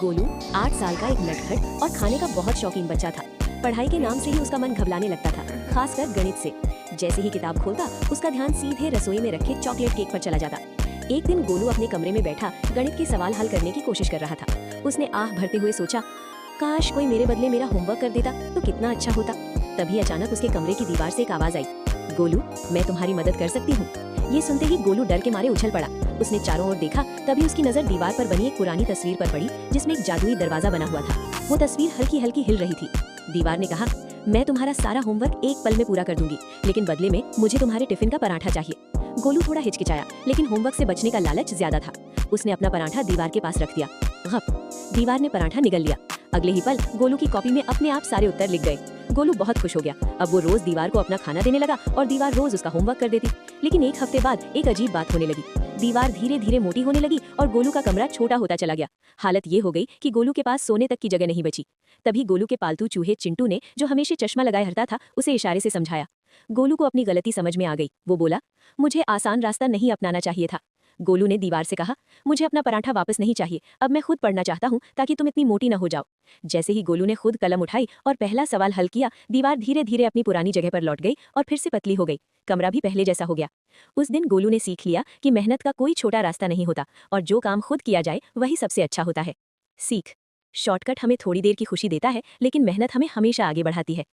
गोलू 8 साल का एक नटखट और खाने का बहुत शौकीन बच्चा था। पढ़ाई के नाम से ही उसका मन घबराने लगता था, खासकर गणित से। जैसे ही किताब खोलता उसका ध्यान सीधे रसोई में रखे चॉकलेट केक पर चला जाता। एक दिन गोलू अपने कमरे में बैठा गणित के सवाल हल करने की कोशिश कर रहा था। उसने आह भरते हुए सोचा, काश कोई मेरे बदले मेरा होमवर्क कर देता तो कितना अच्छा होता। तभी अचानक उसके कमरे की दीवार से एक आवाज आई, गोलू, मैं तुम्हारी मदद कर सकती हूँ। ये सुनते ही गोलू डर के मारे उछल पड़ा। उसने चारों ओर देखा, तभी उसकी नजर दीवार पर बनी एक पुरानी तस्वीर पर पड़ी जिसमें एक जादुई दरवाजा बना हुआ था। वो तस्वीर हल्की हल्की हिल रही थी। दीवार ने कहा, मैं तुम्हारा सारा होमवर्क एक पल में पूरा कर दूंगी, लेकिन बदले में मुझे तुम्हारे टिफिन का पराठा चाहिए। गोलू थोड़ा हिचकिचाया, लेकिन होमवर्क से बचने का लालच ज्यादा था। उसने अपना पराठा दीवार के पास रख दिया। गप, दीवार ने पराठा निगल लिया। अगले ही पल गोलू की कॉपी में अपने आप सारे उत्तर लिख गए। गोलू बहुत खुश हो गया। अब वो रोज दीवार को अपना खाना देने लगा और दीवार रोज उसका होमवर्क कर देती। लेकिन एक हफ्ते बाद एक अजीब बात होने लगी। दीवार धीरे धीरे मोटी होने लगी और गोलू का कमरा छोटा होता चला गया। हालत ये हो गई कि गोलू के पास सोने तक की जगह नहीं बची। तभी गोलू के पालतू चूहे चिंटू ने, जो हमेशा चश्मा लगाए हटता था, उसे इशारे से समझाया। गोलू को अपनी गलती समझ में आ गई। वो बोला, मुझे आसान रास्ता नहीं अपनाना चाहिए था। गोलू ने दीवार से कहा, मुझे अपना पराठा वापस नहीं चाहिए, अब मैं खुद पढ़ना चाहता हूँ ताकि तुम इतनी मोटी न हो जाओ। जैसे ही गोलू ने खुद कलम उठाई और पहला सवाल हल किया, दीवार धीरे धीरे अपनी पुरानी जगह पर लौट गई और फिर से पतली हो गई। कमरा भी पहले जैसा हो गया। उस दिन गोलू ने सीख लिया कि मेहनत का कोई छोटा रास्ता नहीं होता और जो काम खुद किया जाए वही सबसे अच्छा होता है। सीख, शॉर्टकट हमें थोड़ी देर की खुशी देता है, लेकिन मेहनत हमें हमेशा आगे बढ़ाती है।